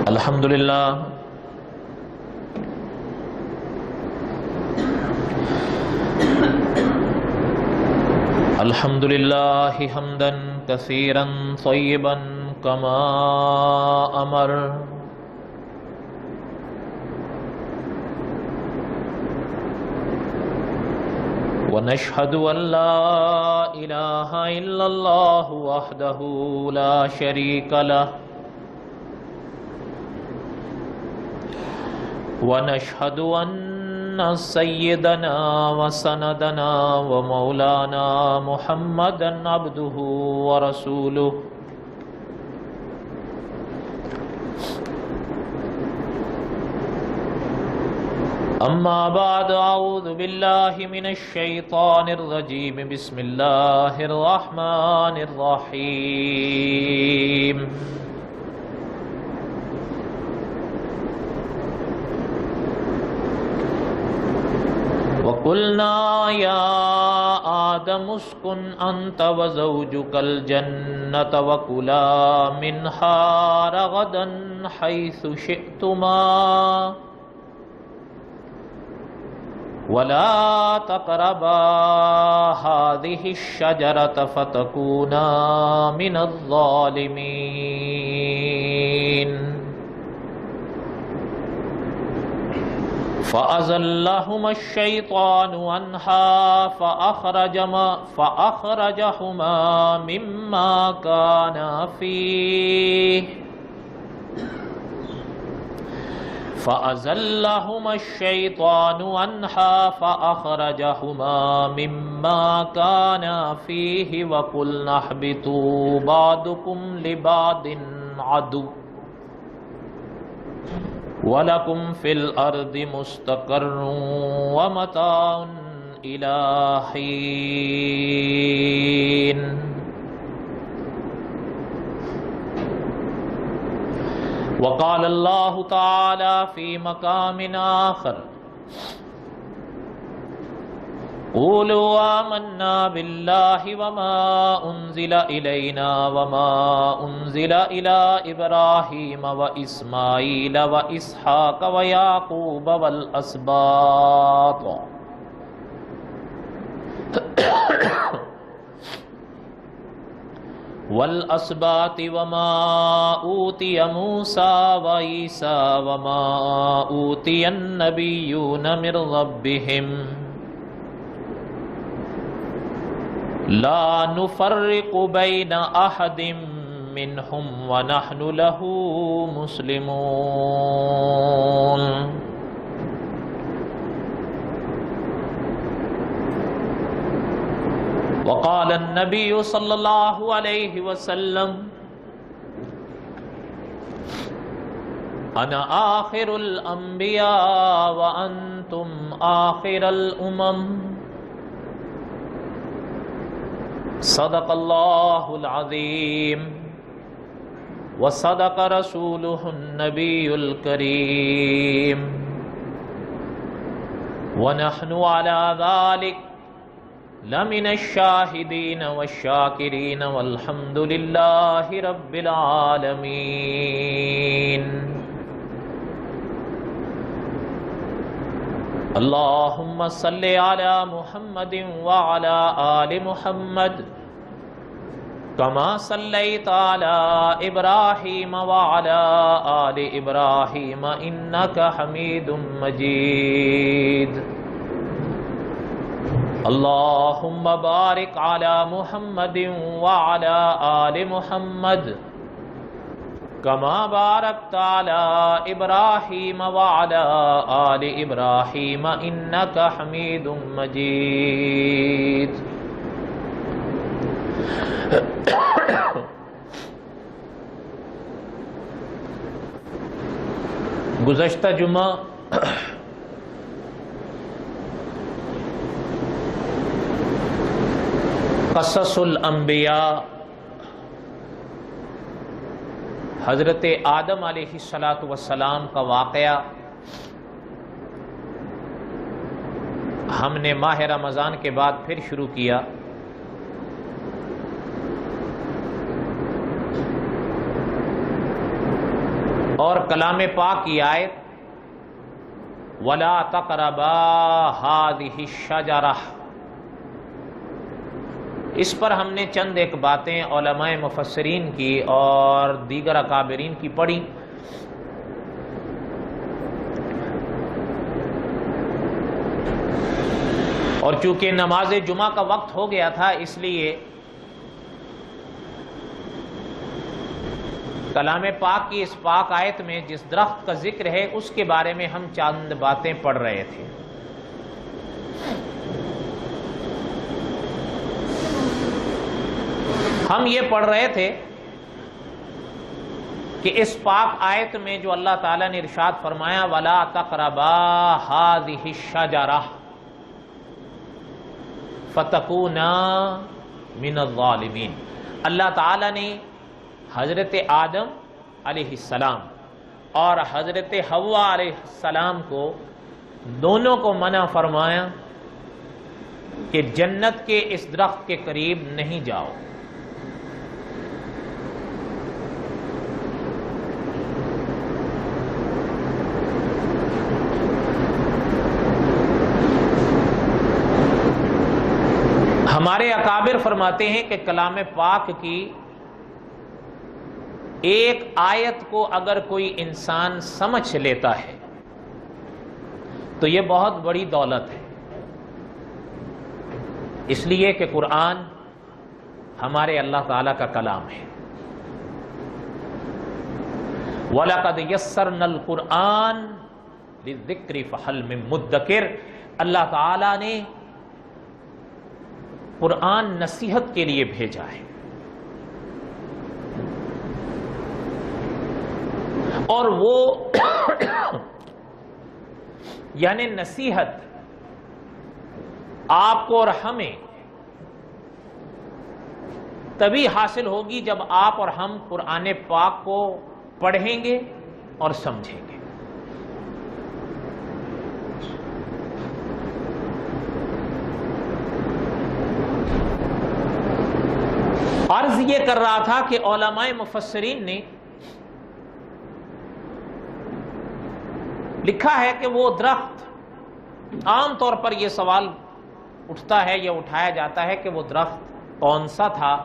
الحمد للہ الحمد للہ حمدا کثیرا طیبا کما امر ونشهد ان لا الہ الا اللہ وحدہ لا شریک لہ ونشهد ان سیدنا وسندنا ومولانا محمدا عبده ورسوله اما بعد اعوذ باللہ من الشیطان الرجیم بسم اللہ الرحمن الرحیم وَقُلْنَا يَا آدَمُ اسْكُنْ أَنْتَ وَزَوْجُكَ الْجَنَّةَ وَكُلَا مِنْهَا رَغَدًا حَيْثُ شِئْتُمَا وَلَا تَقْرَبَا هَذِهِ الشَّجَرَةَ فَتَكُونَا مِنَ الظَّالِمِينَ فَأَزَلَّهُمَا الشَّيْطَانُ عَنْهَا فَأَخْرَجَهُمَا مِمَّا كَانَا فِيهِ فَأَزَلَّهُمَا الشَّيْطَانُ عَنْهَا فَأَخْرَجَهُمَا مِمَّا كَانَا فِيهِ وَقُلْنَا اهْبِطُوا بَعْضُكُمْ لِبَعْضٍ عَدُوٌّ وَلَكُمْ فِي الْأَرْضِ مُسْتَقَرٌّ وَمَتَاعٌ إِلَى حِينٍ وقال اللہ تعالی فی مقام آخر قولوا آمنا باللہ وما انزل الینا وما انزل الی ابراہیم واسماعیل واسحاق ویعقوب والاسباط وما اوتی موسیٰ وعیسیٰ وما اوتی النبیون من ربهم لا نفرق بین احد منہم ونحن له مسلمون وقال النبی صلی اللہ علیہ وسلم انا آخر الانبیاء وانتم آخر الامم صدق اللہ العظیم وصدق رسولہ النبی الکریم ونحن على ذلك لمن الشاہدین والشاکرین والحمد للہ رب العالمین اللہم صلی علی محمد وعلی آل محمد کما صلیت علی ابراہیم وعلی آل ابراہیم انکا حمید مجید اللہم بارک علی محمد وعلی آل محمد کما بارکت علی ابراہیم وعلی آل ابراہیم انکا حمید مجید گزشتہ جمعہ قصص الانبیاء حضرت آدم علیہ السلام کا واقعہ ہم نے ماہ رمضان کے بعد پھر شروع کیا. اور کلام پاک کی آیت وَلَا تَقْرَبَا هَٰذِهِ الشَّجَرَةَ، اس پر ہم نے چند ایک باتیں علماء مفسرین کی اور دیگر اکابرین کی پڑھی. اور چونکہ نماز جمعہ کا وقت ہو گیا تھا، اس لیے کلام پاک کی اس پاک آیت میں جس درخت کا ذکر ہے اس کے بارے میں ہم چند باتیں پڑھ رہے تھے. ہم یہ پڑھ رہے تھے کہ اس پاک آیت میں جو اللہ تعالیٰ نے ارشاد فرمایا وَلَا تَقْرَبَا هَٰذِهِ الشَّجَرَةَ فَتَكُونَا مِنَ الظَّالِمِينَ، اللہ تعالیٰ نے حضرت آدم علیہ السلام اور حضرت حوا علیہ السلام کو دونوں کو منع فرمایا کہ جنت کے اس درخت کے قریب نہیں جاؤ. ہمارے اکابر فرماتے ہیں کہ کلام پاک کی ایک آیت کو اگر کوئی انسان سمجھ لیتا ہے تو یہ بہت بڑی دولت ہے، اس لیے کہ قرآن ہمارے اللہ تعالیٰ کا کلام ہے. وَلَقَدْ يَسَّرْنَا الْقُرْآنَ لِلذِّكْرِ فَهَلْ مِن مُدَّكِرٍ، اللہ تعالیٰ نے قرآن نصیحت کے لیے بھیجا ہے. اور وہ یعنی نصیحت آپ کو اور ہمیں تبھی حاصل ہوگی جب آپ اور ہم قرآن پاک کو پڑھیں گے اور سمجھیں گے. عرض یہ کر رہا تھا کہ علماء مفسرین نے لکھا ہے کہ وہ درخت، عام طور پر یہ سوال اٹھتا ہے یا اٹھایا جاتا ہے کہ وہ درخت کون سا تھا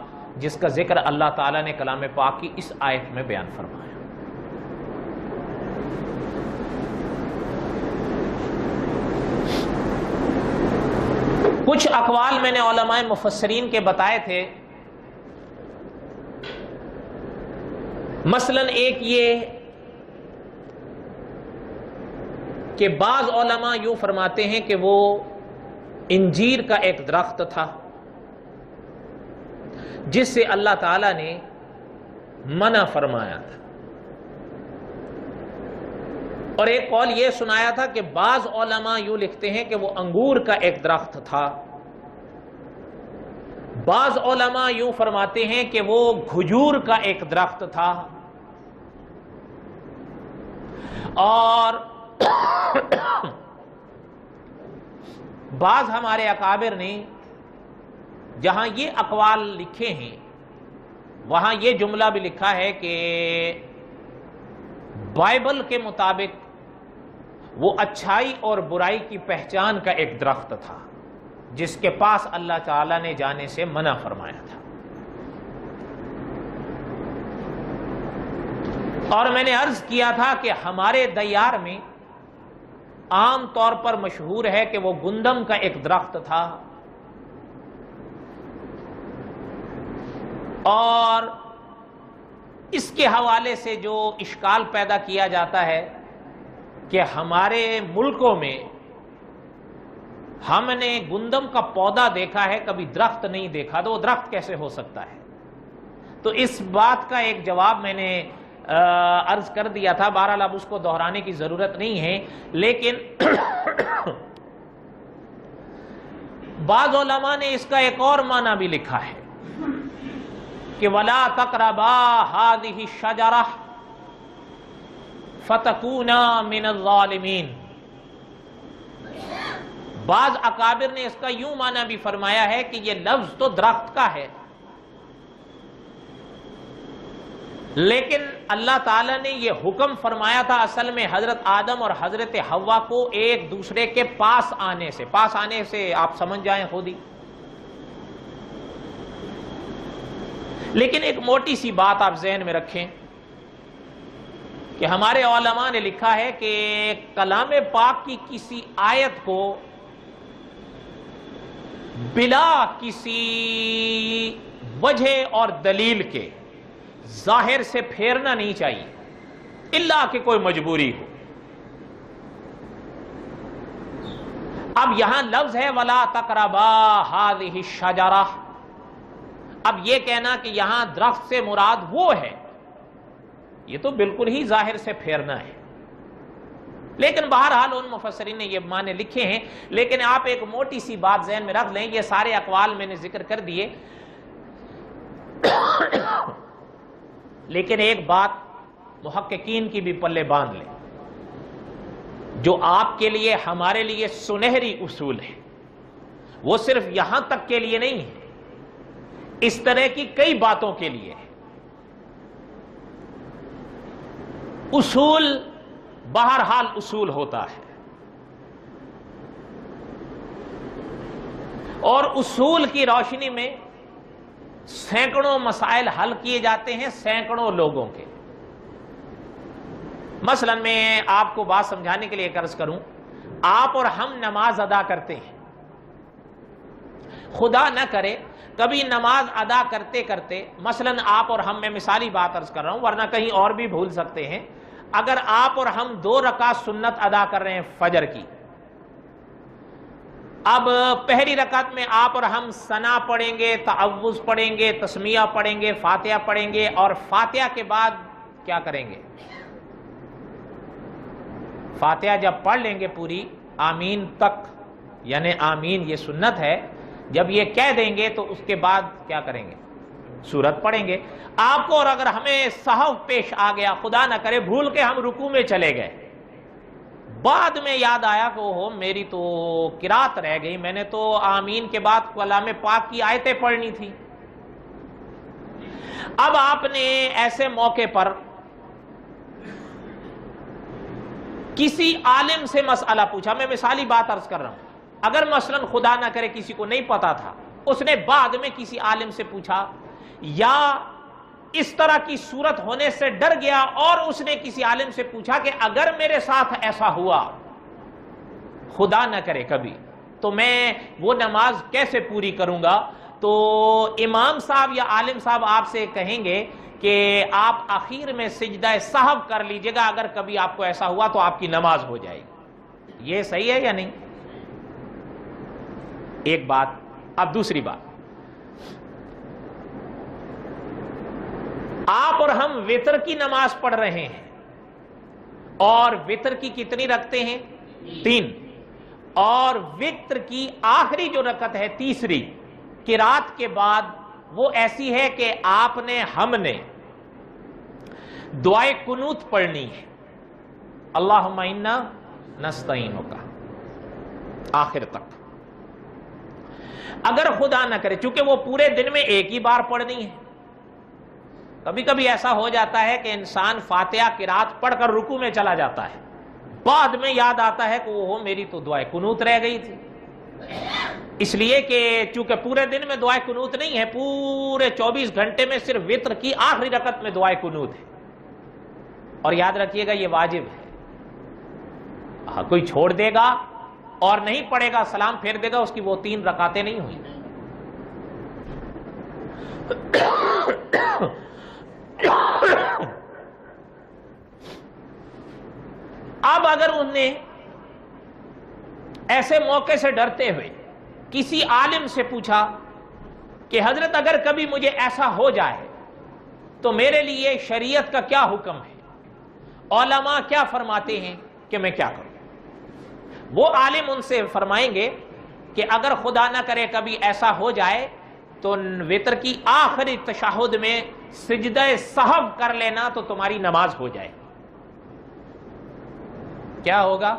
جس کا ذکر اللہ تعالیٰ نے کلام پاک کی اس آیت میں بیان فرمایا. کچھ اقوال میں نے علماء مفسرین کے بتائے تھے. مثلا ایک یہ کہ بعض علماء یوں فرماتے ہیں کہ وہ انجیر کا ایک درخت تھا جس سے اللہ تعالیٰ نے منع فرمایا تھا. اور ایک قول یہ سنایا تھا کہ بعض علماء یوں لکھتے ہیں کہ وہ انگور کا ایک درخت تھا. بعض علماء یوں فرماتے ہیں کہ وہ کھجور کا ایک درخت تھا. اور بعض ہمارے اکابر نے جہاں یہ اقوال لکھے ہیں وہاں یہ جملہ بھی لکھا ہے کہ بائبل کے مطابق وہ اچھائی اور برائی کی پہچان کا ایک درخت تھا جس کے پاس اللہ تعالیٰ نے جانے سے منع فرمایا تھا. اور میں نے عرض کیا تھا کہ ہمارے دیار میں عام طور پر مشہور ہے کہ وہ گندم کا ایک درخت تھا. اور اس کے حوالے سے جو اشکال پیدا کیا جاتا ہے کہ ہمارے ملکوں میں ہم نے گندم کا پودا دیکھا ہے، کبھی درخت نہیں دیکھا، تو وہ درخت کیسے ہو سکتا ہے؟ تو اس بات کا ایک جواب میں نے عرض کر دیا تھا. بہرحال اب اس کو دہرانے کی ضرورت نہیں ہے. لیکن بعض علماء نے اس کا ایک اور معنی بھی لکھا ہے کہ وَلَا تَقْرَبَا هَٰذِهِ الشَّجَرَةَ فَتَكُونَا مِنَ الظَّالِمِينَ. بعض اکابر نے اس کا یوں معنی بھی فرمایا ہے کہ یہ لفظ تو درخت کا ہے لیکن اللہ تعالیٰ نے یہ حکم فرمایا تھا اصل میں حضرت آدم اور حضرت حوا کو ایک دوسرے کے پاس آنے سے آپ سمجھ جائیں خود ہی. لیکن ایک موٹی سی بات آپ ذہن میں رکھیں کہ ہمارے علماء نے لکھا ہے کہ کلام پاک کی کسی آیت کو بلا کسی وجہ اور دلیل کے ظاہر سے پھیرنا نہیں چاہیے الا کہ کوئی مجبوری ہو. اب یہاں لفظ ہے وَلَا تَقْرَبَا هَذِهِ الشَّجَرَةَ. اب یہ کہنا کہ یہاں درخت سے مراد وہ ہے، یہ تو بالکل ہی ظاہر سے پھیرنا ہے. لیکن بہرحال ان مفسرین نے یہ معنی لکھے ہیں. لیکن آپ ایک موٹی سی بات ذہن میں رکھ لیں، یہ سارے اقوال میں نے ذکر کر دیے، لیکن ایک بات محققین کی بھی پلے باندھ لیں جو آپ کے لیے ہمارے لیے سنہری اصول ہے. وہ صرف یہاں تک کے لیے نہیں ہے، اس طرح کی کئی باتوں کے لیے ہے. اصول بہرحال اصول ہوتا ہے، اور اصول کی روشنی میں سینکڑوں مسائل حل کیے جاتے ہیں سینکڑوں لوگوں کے. مثلا میں آپ کو بات سمجھانے کے لیے عرض کروں، آپ اور ہم نماز ادا کرتے ہیں، خدا نہ کرے کبھی نماز ادا کرتے کرتے، مثلا آپ اور ہم، میں مثالی بات عرض کر رہا ہوں ورنہ کہیں اور بھی بھول سکتے ہیں، اگر آپ اور ہم 2 رکعت سنت ادا کر رہے ہیں فجر کی، اب پہلی رکعت میں آپ اور ہم ثنا پڑھیں گے، تعوذ پڑھیں گے، تسمیہ پڑھیں گے، فاتحہ پڑھیں گے، اور فاتحہ کے بعد کیا کریں گے؟ فاتحہ جب پڑھ لیں گے پوری آمین تک، یعنی آمین یہ سنت ہے، جب یہ کہہ دیں گے تو اس کے بعد کیا کریں گے؟ سورت پڑھیں گے. آپ کو اور اگر ہمیں سہو پیش آ گیا، خدا نہ کرے بھول کے ہم رکوع میں چلے گئے، بعد میں یاد آیا کہ اوہو میری تو قرات رہ گئی، میں نے تو آمین کے بعد کلام پاک کی آیتیں پڑھنی تھی. اب آپ نے ایسے موقع پر کسی عالم سے مسئلہ پوچھا، میں مثالی بات عرض کر رہا ہوں، اگر مثلا خدا نہ کرے کسی کو نہیں پتا تھا، اس نے بعد میں کسی عالم سے پوچھا، یا اس طرح کی صورت ہونے سے ڈر گیا اور اس نے کسی عالم سے پوچھا کہ اگر میرے ساتھ ایسا ہوا خدا نہ کرے کبھی تو میں وہ نماز کیسے پوری کروں گا، تو امام صاحب یا عالم صاحب آپ سے کہیں گے کہ آپ آخر میں سجدہ سہو کر لیجئے گا، اگر کبھی آپ کو ایسا ہوا تو آپ کی نماز ہو جائے گی. یہ صحیح ہے یا نہیں؟ ایک بات. اب دوسری بات، آپ اور ہم وتر کی نماز پڑھ رہے ہیں، اور وتر کی کتنی رکھتے ہیں؟ 3. اور وتر کی آخری جو رکعت ہے تیسری قرات کے بعد، وہ ایسی ہے کہ آپ نے، ہم نے دعائے قنوت پڑھنی ہے، اللہم انا نستعینک آخر تک. اگر خدا نہ کرے، چونکہ وہ پورے دن میں ایک ہی بار پڑھنی ہے، کبھی کبھی ایسا ہو جاتا ہے کہ انسان فاتحہ قرات پڑھ کر رکوع میں چلا جاتا ہے، بعد میں یاد آتا ہے کہ وہ میری تو دعائے قنوت رہ گئی تھی. اس لیے کہ چونکہ پورے دن میں دعائے قنوت نہیں ہے، پورے 24 گھنٹے میں صرف وتر کی آخری رکعت میں دعائے قنوت ہے. اور یاد رکھیے گا یہ واجب ہے. کوئی چھوڑ دے گا اور نہیں پڑھے گا، سلام پھیر دے گا، اس کی وہ 3 رکعتیں نہیں ہوئی. اب اگر انہوں نے ایسے موقع سے ڈرتے ہوئے کسی عالم سے پوچھا کہ حضرت اگر کبھی مجھے ایسا ہو جائے تو میرے لیے شریعت کا کیا حکم ہے، علماء کیا فرماتے ہیں کہ میں کیا کروں، وہ عالم ان سے فرمائیں گے کہ اگر خدا نہ کرے کبھی ایسا ہو جائے تو وتر کی آخری تشہد میں سجدہ سہو کر لینا تو تمہاری نماز ہو جائے. کیا ہوگا؟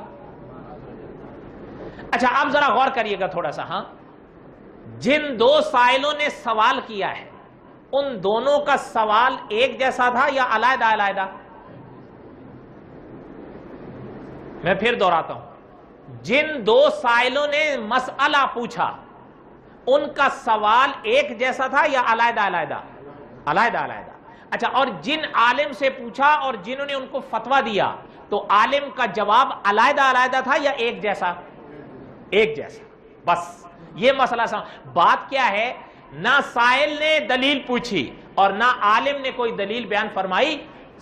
اچھا اب ذرا غور کریے گا تھوڑا سا. ہاں، جن 2 سائلوں نے سوال کیا ہے ان دونوں کا سوال ایک جیسا تھا یا علیحدہ علیحدہ؟ میں پھر دہراتا ہوں، جن دو سائلوں نے مسئلہ پوچھا ان کا سوال ایک جیسا تھا یا علیحدہ علیحدہ؟ علیحدہ علیحدہ۔ اچھا، اور جن عالم سے پوچھا اور جنہوں نے ان کو فتویٰ دیا تو عالم کا جواب علیحدہ علیحدہ تھا یا ایک جیسا؟ ایک جیسا۔ بس یہ مسئلہ بات کیا ہے، نہ سائل نے دلیل پوچھی اور نہ عالم نے کوئی دلیل بیان فرمائی،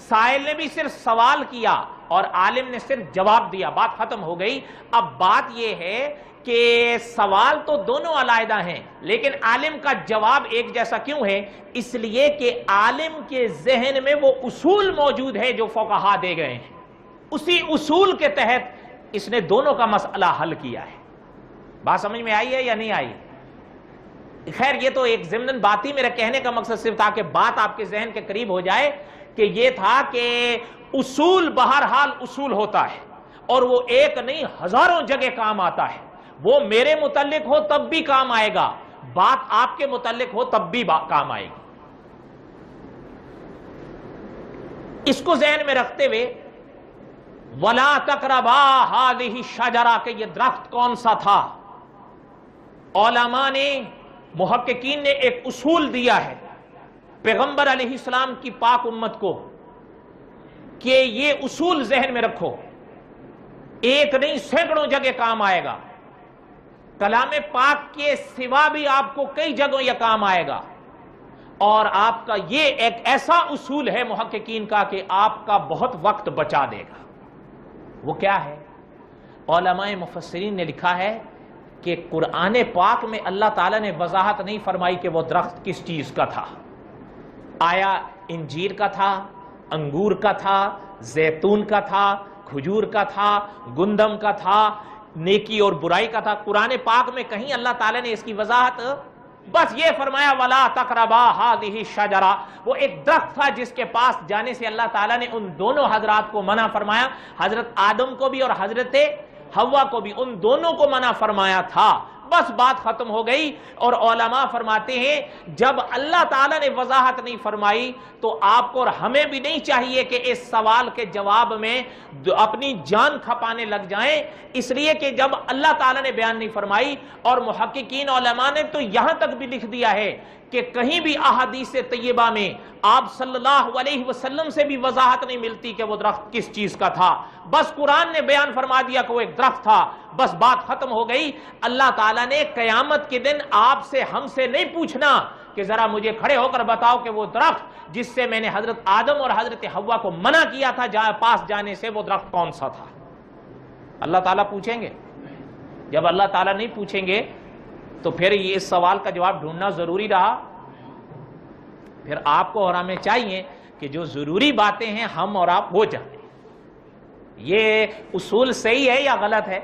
سائل نے بھی صرف سوال کیا اور عالم نے صرف جواب دیا، بات ختم ہو گئی۔ اب بات یہ ہے کہ سوال تو دونوں علیحدہ ہیں لیکن عالم کا جواب ایک جیسا کیوں ہے؟ اس لیے کہ عالم کے ذہن میں وہ اصول موجود ہے جو فقہا دے گئے ہیں، اسی اصول کے تحت اس نے دونوں کا مسئلہ حل کیا ہے۔ بات سمجھ میں آئی ہے یا نہیں آئی؟ خیر یہ تو ایک ضمن بات ہی، میرا کہنے کا مقصد صرف تھا کہ بات آپ کے ذہن کے قریب ہو جائے کہ یہ تھا کہ اصول بہرحال اصول ہوتا ہے اور وہ ایک نہیں ہزاروں جگہ کام آتا ہے، وہ میرے متعلق ہو تب بھی کام آئے گا، بات آپ کے متعلق ہو تب بھی کام آئے گی۔ اس کو ذہن میں رکھتے ہوئے وَلَا تَقْرَبَا هَذِهِ الشَّجَرَةَ کہ یہ درخت کون سا تھا، علماء نے، محققین نے ایک اصول دیا ہے پیغمبر علیہ السلام کی پاک امت کو کہ یہ اصول ذہن میں رکھو، ایک نہیں سینکڑوں جگہ کام آئے گا، کلام پاک کے سوا بھی آپ کو کئی جگہوں یہ کام آئے گا، اور آپ کا یہ ایک ایسا اصول ہے محققین کا کہ آپ کا بہت وقت بچا دے گا۔ وہ کیا ہے؟ علماء مفسرین نے لکھا ہے کہ قرآن پاک میں اللہ تعالیٰ نے وضاحت نہیں فرمائی کہ وہ درخت کس چیز کا تھا، آیا انجیر کا تھا، انگور کا تھا، زیتون کا تھا، کھجور کا تھا، گندم کا تھا، نیکی اور برائی کا تھا؟ قرآن پاک میں کہیں اللہ تعالیٰ نے اس کی وضاحت، بس یہ فرمایا وَلَا تَقْرَبَا هَذِهِ الشَّجَرَةَ، وہ ایک درخت تھا جس کے پاس جانے سے اللہ تعالیٰ نے ان دونوں حضرات کو منع فرمایا، حضرت آدم کو بھی اور حضرت حوا کو بھی، ان دونوں کو منع فرمایا تھا، بس بات ختم ہو گئی۔ اور علماء فرماتے ہیں جب اللہ تعالیٰ نے وضاحت نہیں فرمائی تو آپ کو اور ہمیں بھی نہیں چاہیے کہ اس سوال کے جواب میں اپنی جان کھپانے لگ جائیں، اس لیے کہ جب اللہ تعالیٰ نے بیان نہیں فرمائی، اور محققین علماء نے تو یہاں تک بھی لکھ دیا ہے کہ کہیں بھی احادیث طیبہ میں آپ صلی اللہ علیہ وسلم سے بھی وضاحت نہیں ملتی کہ وہ درخت کس چیز کا تھا، بس قرآن نے بیان فرما دیا کہ وہ ایک درخت تھا، بس بات ختم ہو گئی۔ اللہ تعالیٰ نے قیامت کے دن آپ سے ہم سے نہیں پوچھنا کہ ذرا مجھے کھڑے ہو کر بتاؤ کہ وہ درخت جس سے میں نے حضرت آدم اور حضرت حوا کو منع کیا تھا پاس جانے سے، وہ درخت کون سا تھا؟ اللہ تعالیٰ پوچھیں گے؟ جب اللہ تعالیٰ نہیں پوچھیں گے تو پھر یہ اس سوال کا جواب ڈھونڈنا ضروری رہا؟ پھر آپ کو اور ہمیں چاہیے کہ جو ضروری باتیں ہیں ہم اور آپ ہو جائیں۔ یہ اصول صحیح ہے یا غلط ہے؟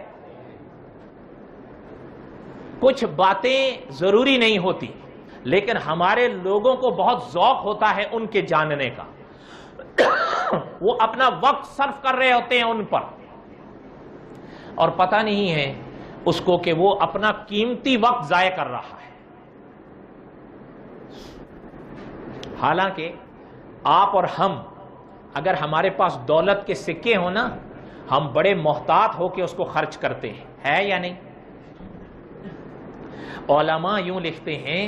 کچھ باتیں ضروری نہیں ہوتی لیکن ہمارے لوگوں کو بہت ذوق ہوتا ہے ان کے جاننے کا، وہ اپنا وقت صرف کر رہے ہوتے ہیں ان پر، اور پتہ نہیں ہے اس کو کہ وہ اپنا قیمتی وقت ضائع کر رہا ہے۔ حالانکہ آپ اور ہم اگر ہمارے پاس دولت کے سکے ہوں نا، ہم بڑے محتاط ہو کے اس کو خرچ کرتے ہیں، ہے یا نہیں؟ علماء یوں لکھتے ہیں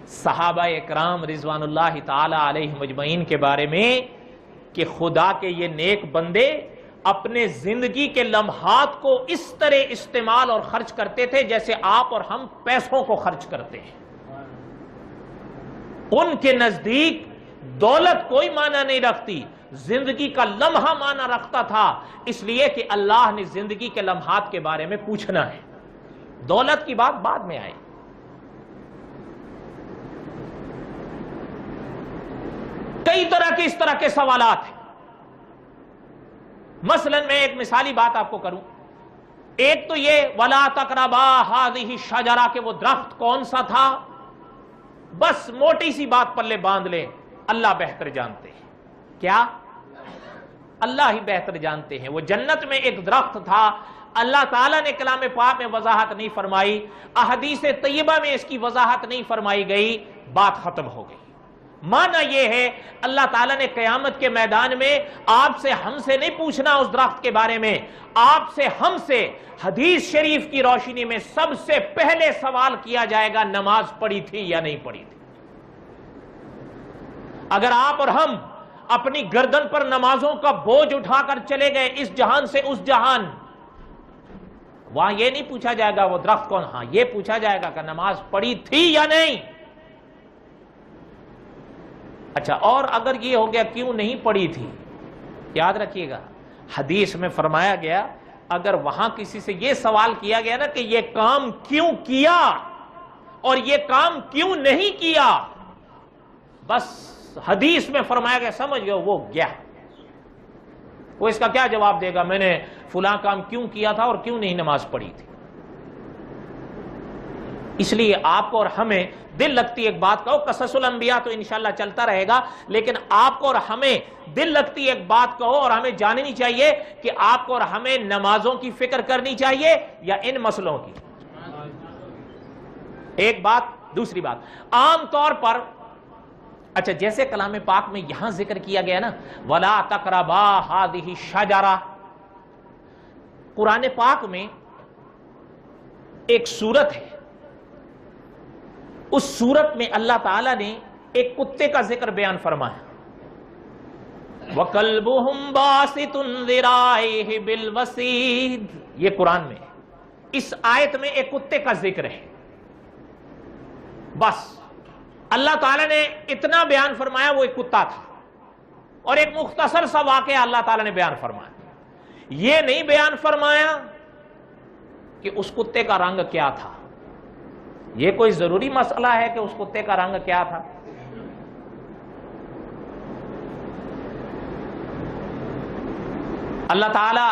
صحابہ اکرام رضوان اللہ تعالی علیہ مجمعین کے بارے میں کہ خدا کے یہ نیک بندے اپنے زندگی کے لمحات کو اس طرح استعمال اور خرچ کرتے تھے جیسے آپ اور ہم پیسوں کو خرچ کرتے ہیں۔ ان کے نزدیک دولت کوئی معنی نہیں رکھتی، زندگی کا لمحہ معنی رکھتا تھا، اس لیے کہ اللہ نے زندگی کے لمحات کے بارے میں پوچھنا ہے، دولت کی بات بعد میں آئے۔ کئی طرح کے اس طرح کے سوالات ہیں۔ مثلا میں ایک مثالی بات آپ کو کروں، ایک تو یہ وَلَا تَقْرَبَا هَذِهِ الشَّجَرَةَ کہ وہ درخت کون سا تھا، بس موٹی سی بات پلے باندھ لیں، اللہ بہتر جانتے ہیں۔ کیا؟ اللہ ہی بہتر جانتے ہیں۔ وہ جنت میں ایک درخت تھا، اللہ تعالیٰ نے کلام پاک میں وضاحت نہیں فرمائی، احادیث طیبہ میں اس کی وضاحت نہیں فرمائی گئی، بات ختم ہو گئی۔ معنی یہ ہے اللہ تعالیٰ نے قیامت کے میدان میں آپ سے ہم سے نہیں پوچھنا اس درخت کے بارے میں، آپ سے ہم سے حدیث شریف کی روشنی میں سب سے پہلے سوال کیا جائے گا نماز پڑھی تھی یا نہیں پڑھی تھی۔ اگر آپ اور ہم اپنی گردن پر نمازوں کا بوجھ اٹھا کر چلے گئے اس جہان سے اس جہان، وہاں یہ نہیں پوچھا جائے گا وہ درخت کون، ہاں یہ پوچھا جائے گا کہ نماز پڑھی تھی یا نہیں۔ اچھا، اور اگر یہ ہو گیا کیوں نہیں پڑھی تھی، یاد رکھیے گا حدیث میں فرمایا گیا اگر وہاں کسی سے یہ سوال کیا گیا نا کہ یہ کام کیوں کیا اور یہ کام کیوں نہیں کیا، بس حدیث میں فرمایا گیا سمجھ گئے وہ گیا۔ وہ اس کا کیا جواب دے گا، میں نے فلاں کام کیوں کیا تھا اور کیوں نہیں نماز پڑھی تھی۔ اس لیے آپ کو اور ہمیں دل لگتی ایک بات کہو، قصص الانبیاء تو انشاءاللہ چلتا رہے گا، لیکن آپ کو اور ہمیں دل لگتی ایک بات کہو اور ہمیں جاننی چاہیے کہ آپ کو اور ہمیں نمازوں کی فکر کرنی چاہیے یا ان مسئلوں کی۔ ایک بات، دوسری بات، عام طور پر اچھا جیسے کلام پاک میں یہاں ذکر کیا گیا نا وَلَا تَقْرَبَا هَذِهِ الشَّجَرَةَ، قرآن پاک میں ایک سورت ہے، اس سورت میں اللہ تعالیٰ نے ایک کتے کا ذکر بیان فرمایا، وَقَلْبُهُمْ بَاسِطٌ ذِرَاعَيْهِ بِالْوَسِيدِ، یہ قرآن میں اس آیت میں ایک کتے کا ذکر ہے۔ بس اللہ تعالیٰ نے اتنا بیان فرمایا وہ ایک کتا تھا، اور ایک مختصر سا واقعہ اللہ تعالیٰ نے بیان فرمایا، یہ نہیں بیان فرمایا کہ اس کتے کا رنگ کیا تھا۔ یہ کوئی ضروری مسئلہ ہے کہ اس کتے کا رنگ کیا تھا؟ اللہ تعالیٰ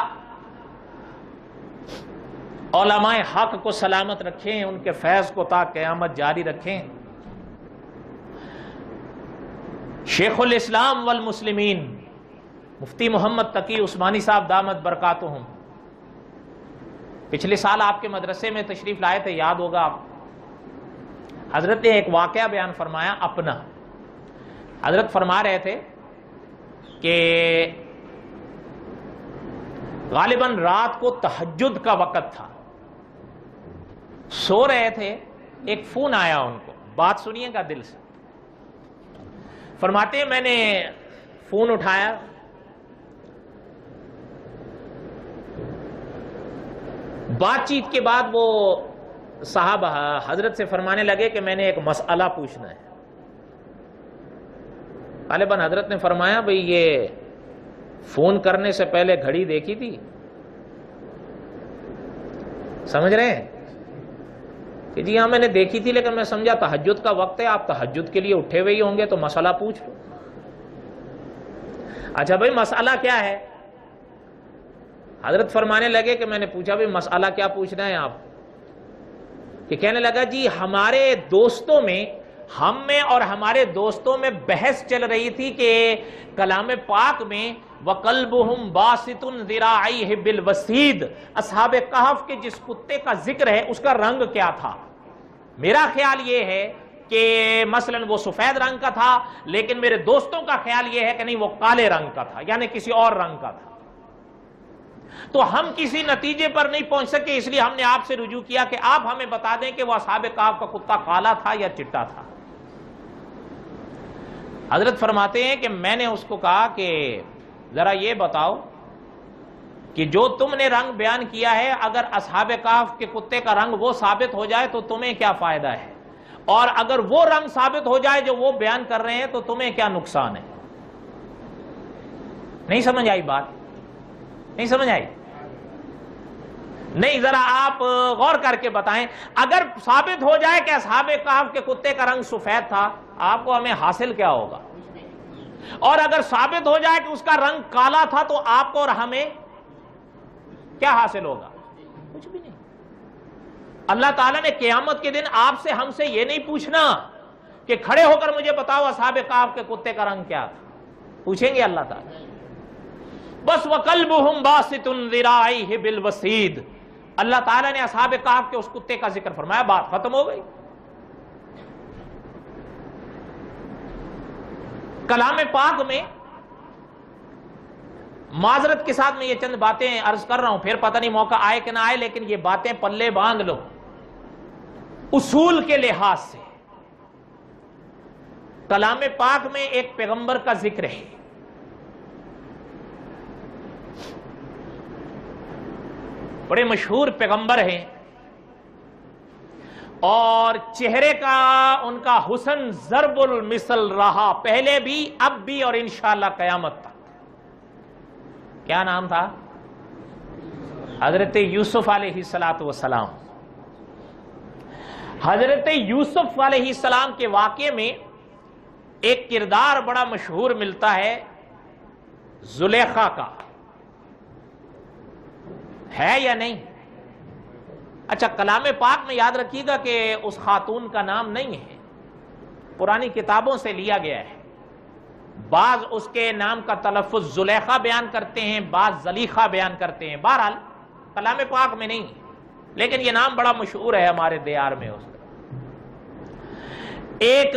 علماء حق کو سلامت رکھیں، ان کے فیض کو تا قیامت جاری رکھیں۔ شیخ الاسلام والمسلمین مفتی محمد تقی عثمانی صاحب دامت برکاتہم پچھلے سال آپ کے مدرسے میں تشریف لائے تھے، یاد ہوگا آپ، حضرت نے ایک واقعہ بیان فرمایا اپنا۔ حضرت فرما رہے تھے کہ غالباً رات کو تہجد کا وقت تھا، سو رہے تھے، ایک فون آیا ان کو، بات سنیے گا دل سے۔ فرماتے ہیں میں نے فون اٹھایا، بات چیت کے بعد وہ صاحب حضرت سے فرمانے لگے کہ میں نے ایک مسئلہ پوچھنا ہے۔ غالباً حضرت نے فرمایا بھئی یہ فون کرنے سے پہلے گھڑی دیکھی تھی؟ سمجھ رہے ہیں کہ جی ہاں میں نے دیکھی تھی، لیکن میں سمجھا تہجد کا وقت ہے، آپ تہجد کے لیے اٹھے ہوئے ہی ہوں گے تو مسئلہ پوچھ لو۔ اچھا بھئی مسئلہ کیا ہے؟ حضرت فرمانے لگے کہ میں نے پوچھا بھئی مسئلہ کیا پوچھنا ہے آپ؟ کہ کہنے لگا جی ہمارے دوستوں میں، ہم میں اور ہمارے دوستوں میں بحث چل رہی تھی کہ کلام پاک میں وَقَلْبُهُمْ بَاسِطٌ ذِرَاعَيْهِ بِالْوَسِيدِ اصحاب کہف کے جس کتے کا ذکر ہے اس کا رنگ کیا تھا؟ میرا خیال یہ ہے کہ مثلا وہ سفید رنگ کا تھا، لیکن میرے دوستوں کا خیال یہ ہے کہ نہیں وہ کالے رنگ کا تھا، یعنی کسی اور رنگ کا تھا۔ تو ہم کسی نتیجے پر نہیں پہنچ سکے، اس لیے ہم نے آپ سے رجوع کیا کہ آپ ہمیں بتا دیں کہ وہ اصحاب کہف کا کتا کالا تھا یا چٹا تھا۔ حضرت فرماتے ہیں کہ میں نے اس کو کہا کہ ذرا یہ بتاؤ کہ جو تم نے رنگ بیان کیا ہے، اگر اصحاب کہف کے کتے کا رنگ وہ ثابت ہو جائے تو تمہیں کیا فائدہ ہے، اور اگر وہ رنگ ثابت ہو جائے جو وہ بیان کر رہے ہیں تو تمہیں کیا نقصان ہے؟ نہیں سمجھ آئی بات؟ نہیں سمجھ آئی؟ نہیں، ذرا آپ غور کر کے بتائیں، اگر ثابت ہو جائے کہ اصحاب کہف کے کتے کا رنگ سفید تھا، آپ کو ہمیں حاصل کیا ہوگا؟ اور اگر ثابت ہو جائے کہ اس کا رنگ کالا تھا تو آپ کو اور ہمیں کیا حاصل ہوگا؟ کچھ بھی نہیں۔ اللہ تعالیٰ نے قیامت کے دن آپ سے ہم سے یہ نہیں پوچھنا کہ کھڑے ہو کر مجھے بتاؤ اصحاب کہف کے کتے کا رنگ کیا تھا، پوچھیں گے اللہ تعالیٰ بس وَقَلْبُهُمْ بَاسِطٌ ذِرَاعَيْهِ بِالْوَسِيدِ، اللہ تعالیٰ نے اصحاب کہف کے اس کتے کا ذکر فرمایا، بات ختم ہو گئی۔ کلام پاک میں معذرت کے ساتھ میں یہ چند باتیں عرض کر رہا ہوں، پھر پتہ نہیں موقع آئے کہ نہ آئے، لیکن یہ باتیں پلے باندھ لو اصول کے لحاظ سے۔ کلام پاک میں ایک پیغمبر کا ذکر ہے، بڑے مشہور پیغمبر ہیں، اور چہرے کا ان کا حسن ضرب المثل رہا، پہلے بھی اب بھی اور انشاءاللہ قیامت تک۔ کیا نام تھا؟ حضرت یوسف علیہ السلام۔ حضرت یوسف علیہ السلام کے واقعے میں ایک کردار بڑا مشہور ملتا ہے زلیخا کا، ہے یا نہیں؟ اچھا، کلام پاک میں یاد رکھیے گا کہ اس خاتون کا نام نہیں ہے، پرانی کتابوں سے لیا گیا ہے، بعض اس کے نام کا تلفظ زلیخا بیان کرتے ہیں، بعض زلیخا بیان کرتے ہیں، بہرحال کلام پاک میں نہیں، لیکن یہ نام بڑا مشہور ہے ہمارے دیار میں۔ اس کا ایک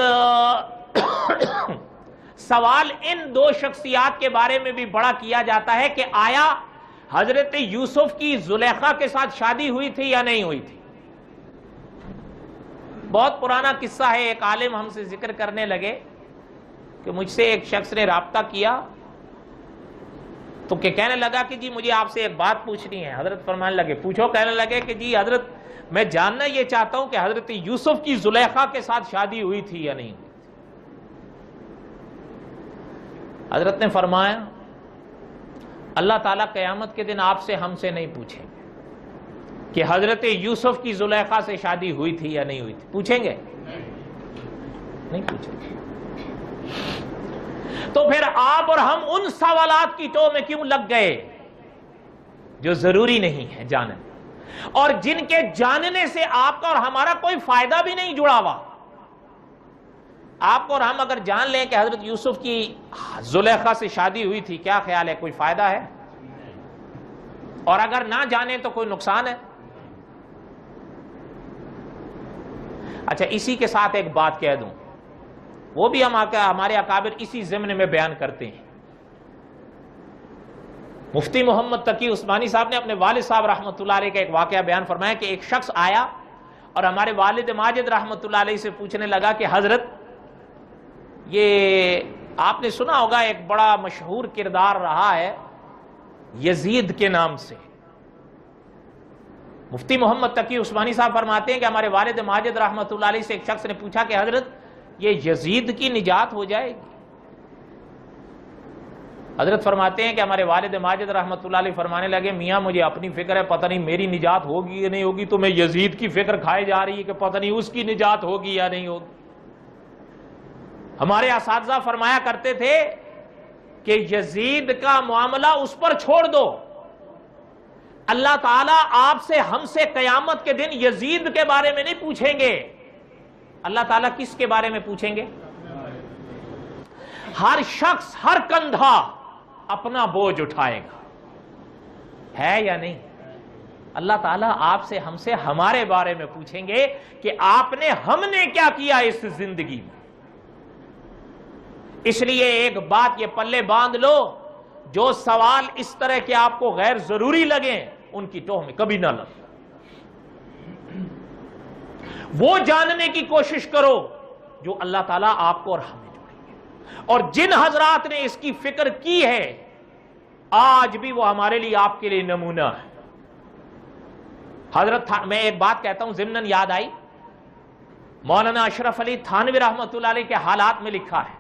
سوال ان دو شخصیات کے بارے میں بھی بڑا کیا جاتا ہے کہ آیا حضرت یوسف کی زلیخا کے ساتھ شادی ہوئی تھی یا نہیں ہوئی تھی؟ بہت پرانا قصہ ہے، ایک عالم ہم سے ذکر کرنے لگے کہ مجھ سے ایک شخص نے رابطہ کیا تو کہ کہنے لگا کہ جی مجھے آپ سے ایک بات پوچھنی ہے۔ حضرت فرمانے لگے پوچھو، کہنے لگے کہ جی حضرت میں جاننا یہ چاہتا ہوں کہ حضرت یوسف کی زلیخا کے ساتھ شادی ہوئی تھی یا نہیں ہوئی تھی؟ حضرت نے فرمایا اللہ تعالیٰ قیامت کے دن آپ سے ہم سے نہیں پوچھیں گے کہ حضرت یوسف کی زلیخا سے شادی ہوئی تھی یا نہیں ہوئی تھی، پوچھیں گے؟ نہیں پوچھیں گے۔ تو پھر آپ اور ہم ان سوالات کی ٹو میں کیوں لگ گئے جو ضروری نہیں ہے جاننا، اور جن کے جاننے سے آپ کا اور ہمارا کوئی فائدہ بھی نہیں جڑا ہوا؟ آپ کو اور ہم اگر جان لیں کہ حضرت یوسف کی زلیخا سے شادی ہوئی تھی، کیا خیال ہے، کوئی فائدہ ہے؟ اور اگر نہ جانیں تو کوئی نقصان ہے؟ اچھا، اسی کے ساتھ ایک بات کہہ دوں، وہ بھی ہمارے اکابر اسی ضمن میں بیان کرتے ہیں۔ مفتی محمد تقی عثمانی صاحب نے اپنے والد صاحب رحمۃ اللہ علیہ کا ایک واقعہ بیان فرمایا کہ ایک شخص آیا اور ہمارے والد ماجد رحمۃ اللہ علیہ سے پوچھنے لگا کہ حضرت یہ آپ نے سنا ہوگا ایک بڑا مشہور کردار رہا ہے یزید کے نام سے۔ مفتی محمد تقی عثمانی صاحب فرماتے ہیں کہ ہمارے والد ماجد رحمۃ اللہ علیہ سے ایک شخص نے پوچھا کہ حضرت یہ یزید کی نجات ہو جائے گی؟ حضرت فرماتے ہیں کہ ہمارے والد ماجد رحمۃ اللہ علیہ فرمانے لگے میاں مجھے اپنی فکر ہے، پتہ نہیں میری نجات ہوگی یا نہیں ہوگی، تو میں یزید کی فکر کھائے جا رہی ہے کہ پتہ نہیں اس کی نجات ہوگی یا نہیں ہوگی۔ ہمارے اساتذہ فرمایا کرتے تھے کہ یزید کا معاملہ اس پر چھوڑ دو، اللہ تعالیٰ آپ سے ہم سے قیامت کے دن یزید کے بارے میں نہیں پوچھیں گے، اللہ تعالیٰ کس کے بارے میں پوچھیں گے؟ ہر شخص، ہر کندھا اپنا بوجھ اٹھائے گا، ہے یا نہیں؟ اللہ تعالیٰ آپ سے ہم سے ہمارے بارے میں پوچھیں گے کہ آپ نے ہم نے کیا کیا اس زندگی میں۔ اس لیے ایک بات یہ پلے باندھ لو، جو سوال اس طرح کے آپ کو غیر ضروری لگیں ان کی ٹوہ میں کبھی نہ لگو، وہ جاننے کی کوشش کرو جو اللہ تعالیٰ آپ کو اور ہمیں جوڑیں گے۔ اور جن حضرات نے اس کی فکر کی ہے آج بھی وہ ہمارے لیے آپ کے لیے نمونہ ہے۔ حضرت میں ایک بات کہتا ہوں ضمناً یاد آئی، مولانا اشرف علی تھانوی رحمۃ اللہ علیہ کے حالات میں لکھا ہے،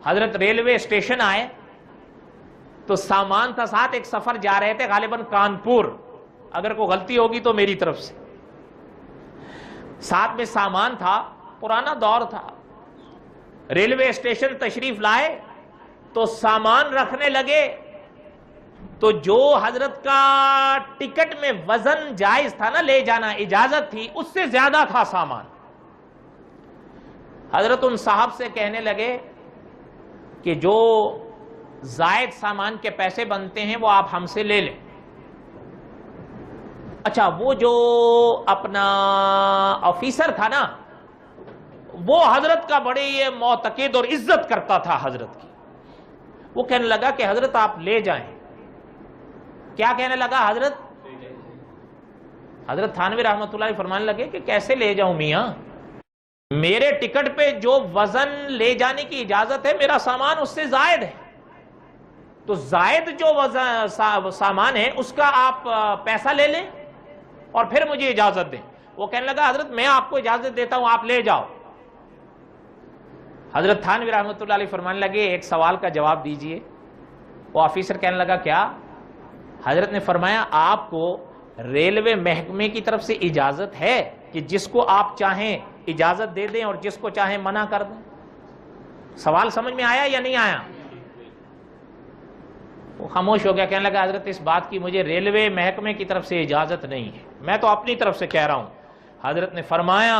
حضرت ریلوے اسٹیشن آئے تو سامان تھا ساتھ، ایک سفر جا رہے تھے غالباً کانپور، اگر کوئی غلطی ہوگی تو میری طرف سے، ساتھ میں سامان تھا، پرانا دور تھا، ریلوے اسٹیشن تشریف لائے تو سامان رکھنے لگے تو جو حضرت کا ٹکٹ میں وزن جائز تھا نا، لے جانا اجازت تھی، اس سے زیادہ تھا سامان۔ حضرت ان صاحب سے کہنے لگے کہ جو زائد سامان کے پیسے بنتے ہیں وہ آپ ہم سے لے لیں۔ اچھا، وہ جو اپنا آفیسر تھا نا، وہ حضرت کا بڑے یہ معتقد اور عزت کرتا تھا حضرت کی. وہ کہنے لگا کہ حضرت آپ لے جائیں. کیا کہنے لگا حضرت؟ حضرت تھانوی رحمۃ اللہ علیہ فرمانے لگے کہ کیسے لے جاؤں میاں، میرے ٹکٹ پہ جو وزن لے جانے کی اجازت ہے میرا سامان اس سے زائد ہے، تو زائد جو سامان ہے اس کا آپ پیسہ لے لیں اور پھر مجھے اجازت دیں. وہ کہنے لگا حضرت میں آپ کو اجازت دیتا ہوں، آپ لے جاؤ. حضرت تھانوی رحمۃ اللہ علیہ فرمانے لگے ایک سوال کا جواب دیجئے. وہ آفیسر کہنے لگا کیا؟ حضرت نے فرمایا آپ کو ریلوے محکمے کی طرف سے اجازت ہے کہ جس کو آپ چاہیں اجازت دے دیں اور جس کو چاہیں منع کر دیں. سوال سمجھ میں آیا یا نہیں آیا؟ وہ خاموش ہو گیا. کہنے لگا حضرت اس بات کی مجھے ریلوے محکمے کی طرف سے اجازت نہیں ہے، میں تو اپنی طرف سے کہہ رہا ہوں. حضرت نے فرمایا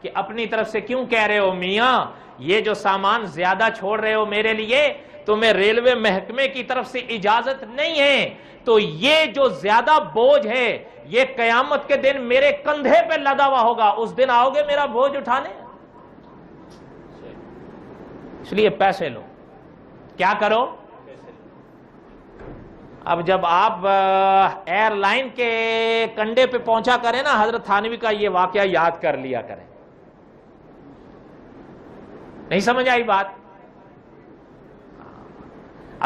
کہ اپنی طرف سے کیوں کہہ رہے ہو میاں، یہ جو سامان زیادہ چھوڑ رہے ہو میرے لیے تمہیں ریلوے محکمے کی طرف سے اجازت نہیں ہے، تو یہ جو زیادہ بوجھ ہے یہ قیامت کے دن میرے کندھے پہ لدا ہوا ہوگا، اس دن آؤ گے میرا بوجھ اٹھانے، اس لیے پیسے لو. کیا کرو؟ اب جب آپ ایئر لائن کے کنڈے پہ پہنچا کریں نا، حضرت تھانوی کا یہ واقعہ یاد کر لیا کریں. نہیں سمجھ آئی بات؟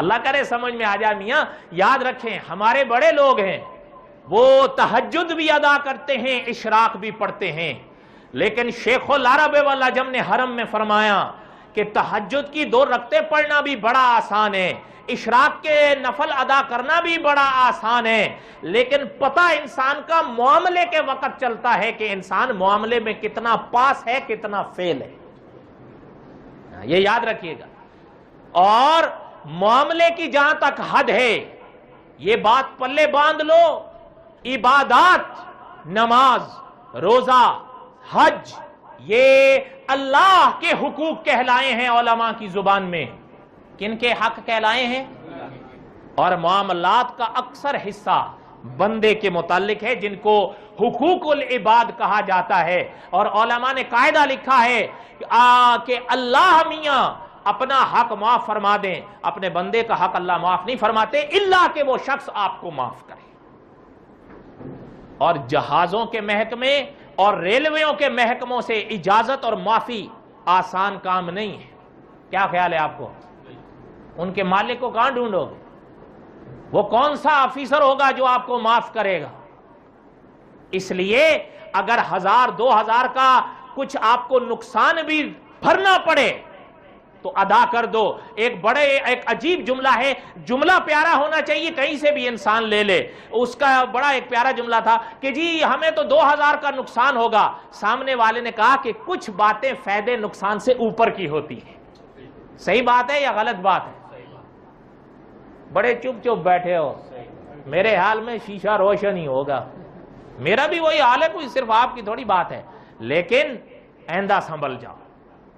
اللہ کرے سمجھ میں آ جائے میاں. یاد رکھیں ہمارے بڑے لوگ ہیں، وہ تہجد بھی ادا کرتے ہیں، اشراق بھی پڑھتے ہیں، لیکن شیخ العرب والعجم نے حرم میں فرمایا کہ تہجد کی 2 رکعتیں پڑھنا بھی بڑا آسان ہے، اشراق کے نفل ادا کرنا بھی بڑا آسان ہے، لیکن پتہ انسان کا معاملے کے وقت چلتا ہے کہ انسان معاملے میں کتنا پاس ہے کتنا فیل ہے. یہ یاد رکھیے گا. اور معاملے کی جہاں تک حد ہے یہ بات پلے باندھ لو، عبادات، نماز، روزہ، حج یہ اللہ کے حقوق کہلائے ہیں علماء کی زبان میں. کن کے حق کہلائے ہیں؟ اور معاملات کا اکثر حصہ بندے کے متعلق ہے جن کو حقوق العباد کہا جاتا ہے. اور علماء نے قاعدہ لکھا ہے کہ اللہ میاں اپنا حق معاف فرما دیں، اپنے بندے کا حق اللہ معاف نہیں فرماتے الا کہ وہ شخص آپ کو معاف کرے. اور جہازوں کے محکمے اور ریلویوں کے محکموں سے اجازت اور معافی آسان کام نہیں ہے. کیا خیال ہے آپ کو؟ ان کے مالک کو کہاں ڈھونڈو گے؟ وہ کون سا آفیسر ہوگا جو آپ کو معاف کرے گا؟ اس لیے اگر 1000-2000 کا کچھ آپ کو نقصان بھی بھرنا پڑے تو ادا کر دو. ایک عجیب جملہ ہے، جملہ پیارا ہونا چاہیے، کہیں سے بھی انسان لے لے. اس کا بڑا ایک پیارا جملہ تھا کہ جی ہمیں تو 2000 کا نقصان ہوگا. سامنے والے نے کہا کہ کچھ باتیں فائدے نقصان سے اوپر کی ہوتی ہیں. صحیح بات ہے یا غلط بات ہے؟ بڑے چپ چپ بیٹھے ہو. میرے حال میں شیشہ روشن ہی ہوگا، میرا بھی وہی حال ہے، کوئی صرف آپ کی تھوڑی بات ہے. لیکن آئندہ سنبھل جاؤ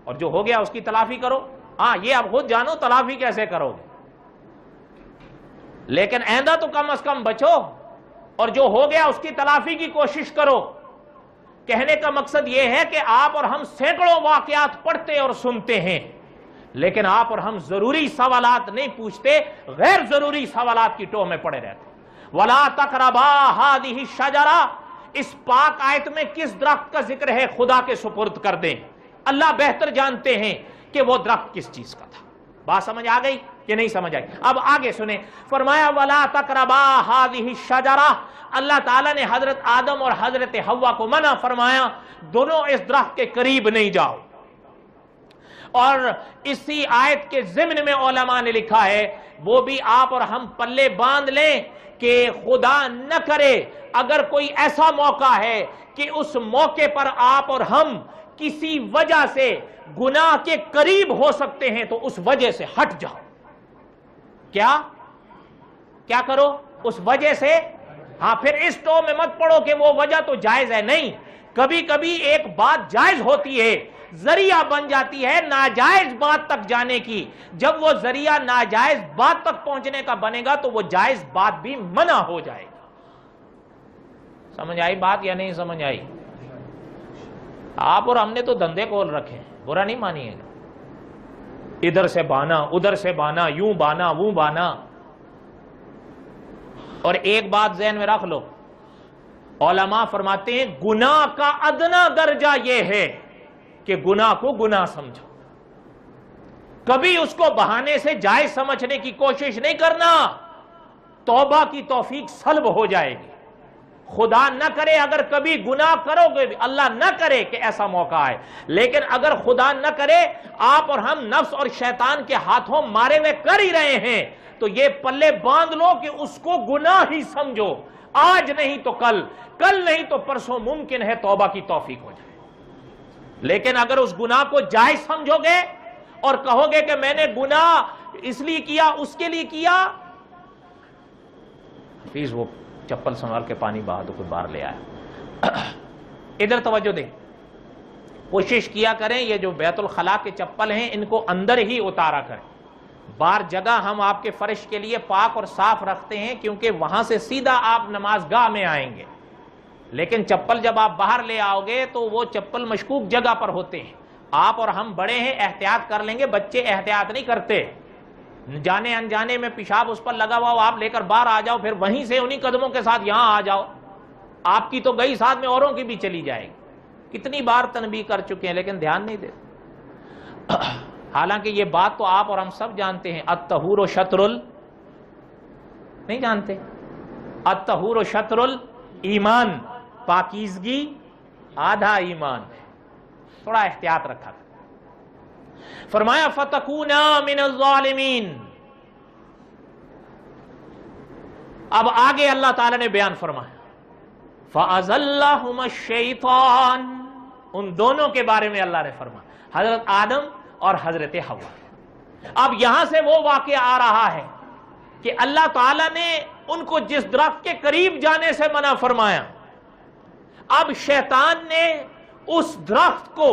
اور جو ہو گیا اس کی تلافی کرو. ہاں یہ آپ خود جانو تلافی کیسے کرو گے، لیکن آئندہ تو کم از کم بچو اور جو ہو گیا اس کی تلافی کی کوشش کرو. کہنے کا مقصد یہ ہے کہ آپ اور ہم سینکڑوں واقعات پڑھتے اور سنتے ہیں، لیکن آپ اور ہم ضروری سوالات نہیں پوچھتے، غیر ضروری سوالات کی ٹو میں پڑے رہتے. وَلَا تَقْرَبَا هَذِهِ الشَّجَرَةَ، اس پاک آیت میں کس درخت کا ذکر ہے خدا کے سپرد کر دیں. اللہ بہتر جانتے ہیں کہ وہ درخت کس چیز کا تھا. بات سمجھ آ گئی کہ نہیں سمجھ آئی؟ اب آگے سنیں. فرمایا وَلَا تَقْرَبَا هَذِهِ الشَّجَرَةَ، اللہ تعالیٰ نے حضرت آدم اور حضرت حوا کو منع فرمایا دونوں اس درخت کے قریب نہیں جاؤ. اور اسی آیت کے ضمن میں علماء نے لکھا ہے، وہ بھی آپ اور ہم پلے باندھ لیں کہ خدا نہ کرے اگر کوئی ایسا موقع ہے کہ اس موقع پر آپ اور ہم کسی وجہ سے گناہ کے قریب ہو سکتے ہیں تو اس وجہ سے ہٹ جاؤ. کیا کرو؟ اس وجہ سے. ہاں پھر اس ٹو میں مت پڑو کہ وہ وجہ تو جائز ہے. نہیں، کبھی کبھی ایک بات جائز ہوتی ہے، ذریعہ بن جاتی ہے ناجائز بات تک جانے کی. جب وہ ذریعہ ناجائز بات تک پہنچنے کا بنے گا تو وہ جائز بات بھی منع ہو جائے گا. سمجھ آئی بات یا نہیں سمجھ آئی؟ آپ اور ہم نے تو دھندے کھول رکھے ہیں. برا نہیں مانیے گا. ادھر سے بانا ادھر سے بانا، یوں بانا وہ بانا. اور ایک بات ذہن میں رکھ لو، علماء فرماتے ہیں گناہ کا ادنا درجہ یہ ہے کہ گناہ کو گناہ سمجھو، کبھی اس کو بہانے سے جائز سمجھنے کی کوشش نہیں کرنا. توبہ کی توفیق سلب ہو جائے گی. خدا نہ کرے اگر کبھی گناہ کرو گے، اللہ نہ کرے کہ ایسا موقع آئے، لیکن اگر خدا نہ کرے آپ اور ہم نفس اور شیطان کے ہاتھوں مارے ہوئے کر ہی رہے ہیں، تو یہ پلے باندھ لو کہ اس کو گناہ ہی سمجھو. آج نہیں تو کل، کل نہیں تو پرسوں ممکن ہے توبہ کی توفیق ہو جائے. لیکن اگر اس گناہ کو جائز سمجھو گے اور کہو گے کہ میں نے گناہ اس لیے کیا اس کے لیے کیا، حفیظ وہ چپل سنبھال کے پانی بہا دو، کوئی باہر لے آیا. ادھر توجہ دیں، کوشش کیا کریں یہ جو بیت الخلا کے چپل ہیں ان کو اندر ہی اتارا کریں. بار جگہ ہم آپ کے فرش کے لیے پاک اور صاف رکھتے ہیں کیونکہ وہاں سے سیدھا آپ نماز گاہ میں آئیں گے، لیکن چپل جب آپ باہر لے آؤ گے تو وہ چپل مشکوک جگہ پر ہوتے ہیں. آپ اور ہم بڑے ہیں احتیاط کر لیں گے، بچے احتیاط نہیں کرتے، جانے انجانے میں پیشاب اس پر لگا ہوا ہو آپ لے کر باہر آ جاؤ، پھر وہیں سے انہی قدموں کے ساتھ یہاں آ جاؤ، آپ کی تو گئی ساتھ میں اوروں کی بھی چلی جائے گی. کتنی بار تنبیہ کر چکے ہیں لیکن دھیان نہیں دیتے. حالانکہ یہ بات تو آپ اور ہم سب جانتے ہیں، الطہور شطر نہیں جانتے؟ الطہور شطر الایمان، پاکیزگی آدھا ایمان ہے. تھوڑا احتیاط رکھا. فرمایا فَتَكُونَا مِنَ الظَّالِمِينَ. اب آگے اللہ تعالیٰ نے بیان فرمایا فَأَزَلَّهُمَا الشَّيْطَانُ. ان دونوں کے بارے میں اللہ نے فرمایا، حضرت آدم اور حضرت حوا. اب یہاں سے وہ واقعہ آ رہا ہے کہ اللہ تعالیٰ نے ان کو جس درخت کے قریب جانے سے منع فرمایا، اب شیطان نے اس درخت کو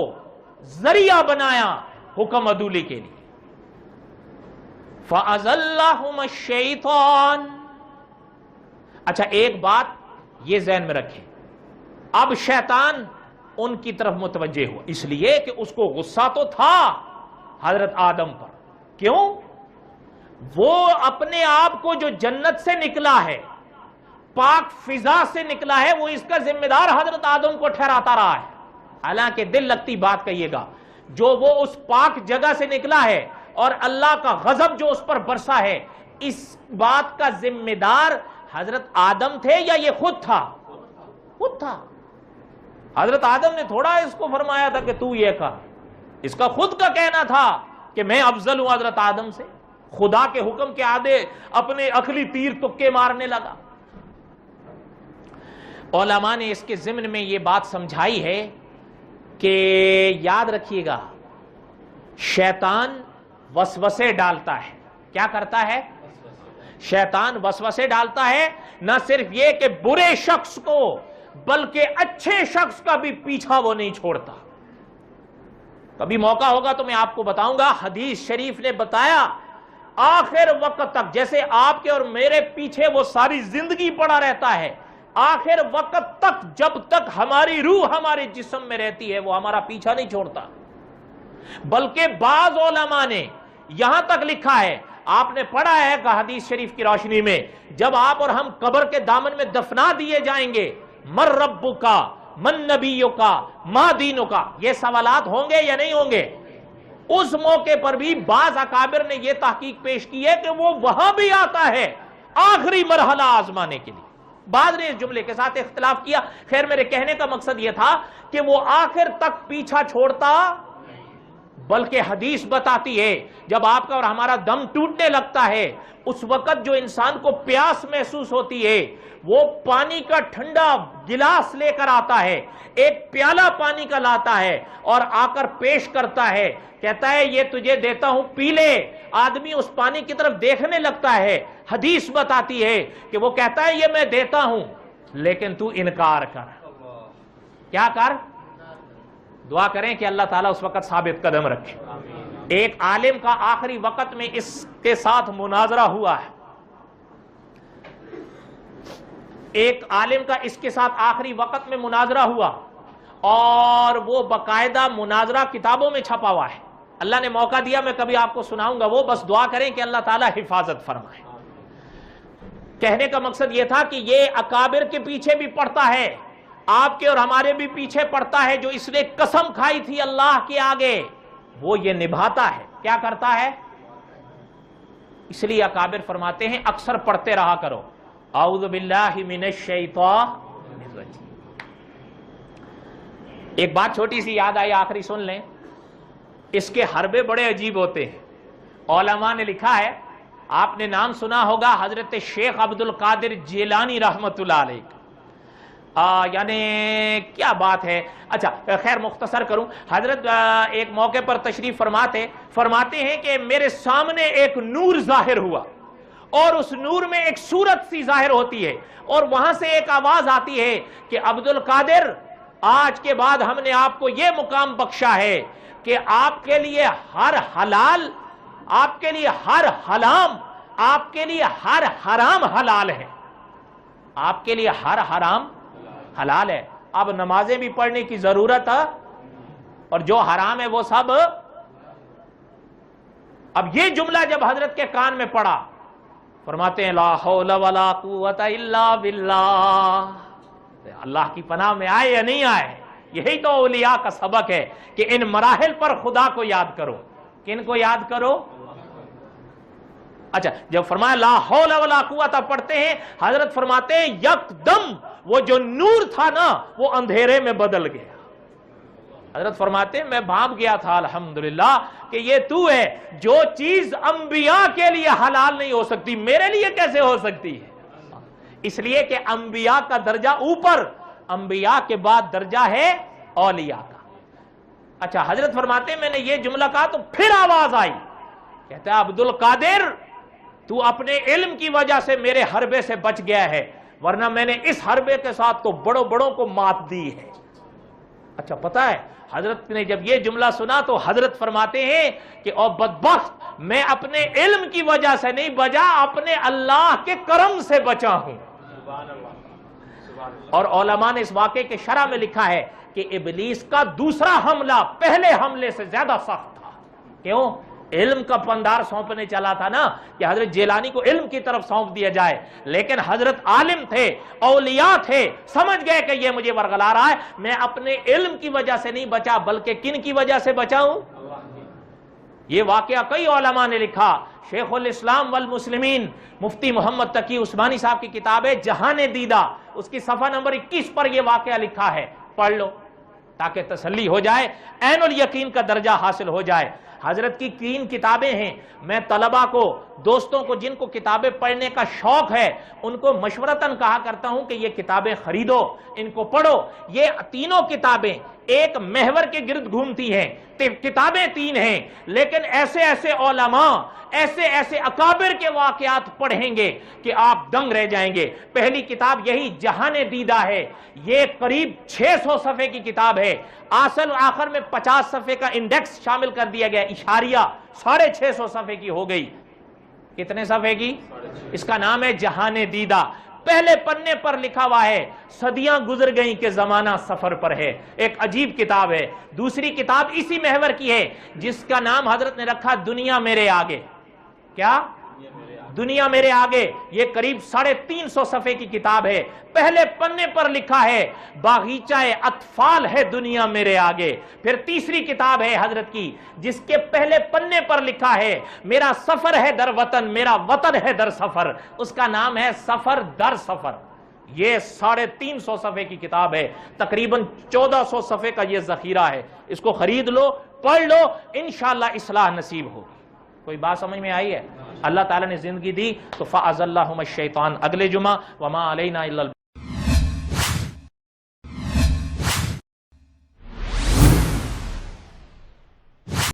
ذریعہ بنایا حکم عدولی کے لیے. فَأَزَلَّهُمَا الشَّيْطَانُ. اچھا ایک بات یہ ذہن میں رکھیں، اب شیطان ان کی طرف متوجہ ہوا اس لیے کہ اس کو غصہ تو تھا حضرت آدم پر. کیوں؟ وہ اپنے آپ کو جو جنت سے نکلا ہے، پاک فضا سے نکلا ہے، وہ اس کا ذمہ دار حضرت آدم کو ٹھہراتا رہا ہے. حالانکہ دل لگتی بات کہیے گا، جو وہ اس پاک جگہ سے نکلا ہے اور اللہ کا غضب جو اس پر برسا ہے، اس بات کا ذمہ دار حضرت آدم تھے یا یہ خود تھا؟ خود تھا. حضرت آدم نے تھوڑا اس کو فرمایا تھا کہ تو یہ کہا، اس کا خود کا کہنا تھا کہ میں افضل ہوں حضرت آدم سے. خدا کے حکم کے آدھے اپنے عقلی تیر تکے مارنے لگا. علماء نے اس کے ضمن میں یہ بات سمجھائی ہے کہ یاد رکھیے گا، شیطان وسوسے ڈالتا ہے. کیا کرتا ہے؟ شیطان وسوسے ڈالتا ہے. نہ صرف یہ کہ برے شخص کو بلکہ اچھے شخص کا بھی پیچھا وہ نہیں چھوڑتا. کبھی موقع ہوگا تو میں آپ کو بتاؤں گا، حدیث شریف نے بتایا آخر وقت تک، جیسے آپ کے اور میرے پیچھے وہ ساری زندگی پڑا رہتا ہے، آخر وقت تک جب تک ہماری روح ہمارے جسم میں رہتی ہے وہ ہمارا پیچھا نہیں چھوڑتا. بلکہ بعض علماء نے یہاں تک لکھا ہے، آپ نے پڑھا ہے کہ حدیث شریف کی روشنی میں جب آپ اور ہم قبر کے دامن میں دفنا دیے جائیں گے، من ربک، من نبیک، ما دینک، یہ سوالات ہوں گے یا نہیں ہوں گے؟ اس موقع پر بھی بعض اکابر نے یہ تحقیق پیش کی ہے کہ وہ وہاں بھی آتا ہے آخری مرحلہ آزمانے کے لیے. بعض نے اس جملے کے ساتھ اختلاف کیا. خیر میرے کہنے کا مقصد یہ تھا کہ وہ آخر تک پیچھا چھوڑتا، بلکہ حدیث بتاتی ہے جب آپ کا اور ہمارا دم ٹوٹنے لگتا ہے اس وقت جو انسان کو پیاس محسوس ہوتی ہے وہ پانی کا ٹھنڈا گلاس لے کر آتا ہے، ایک پیالہ پانی کا لاتا ہے اور آ کر پیش کرتا ہے، کہتا ہے یہ تجھے دیتا ہوں پی لے. آدمی اس پانی کی طرف دیکھنے لگتا ہے. حدیث بتاتی ہے کہ وہ کہتا ہے یہ میں دیتا ہوں لیکن تو انکار کر. کیا کر؟ دعا کریں کہ اللہ تعالیٰ اس وقت ثابت قدم رکھے. ایک عالم کا آخری وقت میں اس کے ساتھ مناظرہ ہوا ہے. ایک عالم کا اس کے ساتھ آخری وقت میں مناظرہ ہوا اور وہ باقاعدہ مناظرہ کتابوں میں چھپا ہوا ہے. اللہ نے موقع دیا میں کبھی آپ کو سناؤں گا وہ, بس دعا کریں کہ اللہ تعالیٰ حفاظت فرمائے. کہنے کا مقصد یہ تھا کہ یہ اکابر کے پیچھے بھی پڑتا ہے, آپ کے اور ہمارے بھی پیچھے پڑتا ہے. جو اس نے قسم کھائی تھی اللہ کے آگے وہ یہ نبھاتا ہے. کیا کرتا ہے؟ اس لیے اکابر فرماتے ہیں اکثر پڑھتے رہا کرو اعوذ باللہ من الشیطان الرجیم. ایک بات چھوٹی سی یاد آئی, آخری سن لیں. اس کے حربے بڑے عجیب ہوتے ہیں. علماء نے لکھا ہے, آپ نے نام سنا ہوگا حضرت شیخ عبد القادر جیلانی رحمت اللہ علیہ. یعنی کیا بات ہے. اچھا خیر مختصر کروں. حضرت ایک موقع پر تشریف فرماتے ہیں کہ میرے سامنے ایک نور ظاہر ہوا, اور اس نور میں ایک صورت سی ظاہر ہوتی ہے, اور وہاں سے ایک آواز آتی ہے کہ عبد القادر آج کے بعد ہم نے آپ کو یہ مقام بخشا ہے کہ آپ کے لیے ہر حلال, آپ کے لیے ہر حرام, آپ کے لیے ہر حرام حلال ہے. آپ کے لیے ہر حرام حلال ہے. اب نمازیں بھی پڑھنے کی ضرورت ہے, اور جو حرام ہے وہ سب. اب یہ جملہ جب حضرت کے کان میں پڑا, فرماتے ہیں لا حول ولا قوت الا باللہ. اللہ کی پناہ میں آئے یا نہیں آئے, یہی تو اولیاء کا سبق ہے کہ ان مراحل پر خدا کو یاد کرو. کن کو یاد کرو؟ اچھا جب فرمایا لا حول ولا قوت پڑھتے ہیں, حضرت فرماتے ہیں یکدم وہ جو نور تھا نا وہ اندھیرے میں بدل گیا. حضرت فرماتے ہیں میں بھانپ گیا تھا الحمدللہ کہ یہ تو ہے جو چیز انبیاء کے لیے حلال نہیں ہو سکتی میرے لیے کیسے ہو سکتی ہے. اس لیے کہ انبیاء کا درجہ اوپر, انبیاء کے بعد درجہ ہے اولیاء کا. اچھا حضرت فرماتے ہیں میں نے یہ جملہ کہا تو پھر آواز آئی, کہتا ہے عبد القادر تو اپنے علم کی وجہ سے میرے حربے سے بچ گیا ہے, ورنہ میں نے اس حربے کے ساتھ تو بڑوں بڑوں کو مات دی ہے. اچھا پتہ ہے حضرت نے جب یہ جملہ سنا تو حضرت فرماتے ہیں کہ او بدبخت میں اپنے علم کی وجہ سے نہیں بچا, اپنے اللہ کے کرم سے بچا ہوں. اور علماء نے اس واقعے کے شرح میں لکھا ہے کہ ابلیس کا دوسرا حملہ پہلے حملے سے زیادہ سخت تھا. کیوں؟ علم کا پندار سونپنے چلا تھا نا کہ حضرت جیلانی کو علم کی طرف سونپ دیا جائے, لیکن حضرت عالم تھے, اولیاء تھے, سمجھ گئے کہ یہ مجھے ورغلا رہا ہے. میں اپنے علم کی وجہ سے نہیں بچا بلکہ کن کی وجہ سے بچا ہوں. یہ واقعہ کئی علماء نے لکھا. شیخ الاسلام والمسلمین مفتی محمد تقی عثمانی صاحب کی کتاب ہے جہان دیدہ, اس کی صفحہ نمبر 21 پر یہ واقعہ لکھا ہے, پڑھ لو تاکہ تسلی ہو جائے, عین الیقین کا درجہ حاصل ہو جائے. حضرت کی 3 کتابیں ہیں. میں طلبہ کو, دوستوں کو جن کو کتابیں پڑھنے کا شوق ہے ان کو مشورتاً کہا کرتا ہوں کہ یہ کتابیں خریدو, ان کو پڑھو. یہ تینوں کتابیں ایک محور کے گرد گھومتی ہیں. کتابیں 3 ہیں لیکن ایسے ایسے علماء, ایسے ایسے اکابر کے واقعات پڑھیں گے کہ آپ دنگ رہ جائیں گے. پہلی کتاب یہی جہان دیدہ ہے. یہ قریب 600 صفحے کی کتاب ہے. اصل آخر میں 50 صفحے کا انڈیکس شامل کر دیا گیا, اشاریہ 650 صفحے کی ہو گئی. کتنے صفحے کی؟ اس کا نام ہے جہان دیدہ. پہلے پنے پر لکھا ہوا ہے صدیاں گزر گئیں کہ زمانہ سفر پر ہے. ایک عجیب کتاب ہے. دوسری کتاب اسی محور کی ہے جس کا نام حضرت نے رکھا دنیا میرے آگے. کیا؟ دنیا میرے آگے. یہ قریب 350 صفحے کی کتاب ہے. پہلے پنے پر لکھا ہے باغیچہ اطفال ہے دنیا میرے آگے. پھر تیسری کتاب ہے حضرت کی جس کے پہلے پنے پر لکھا ہے میرا سفر ہے در وطن, میرا وطن ہے در سفر. اس کا نام ہے سفر در سفر. یہ 350 صفحے کی کتاب ہے. تقریباً 1400 صفحے کا یہ ذخیرہ ہے. اس کو خرید لو, پڑھ لو, انشاءاللہ اصلاح نصیب ہوگی. کوئی بات سمجھ میں آئی ہے؟ اللہ تعالیٰ نے زندگی دی تو فَأَزَلَّهُمَ الشَّيْطَانُ. اگلے جمعہ وَمَا عَلَيْنَا إِلَّا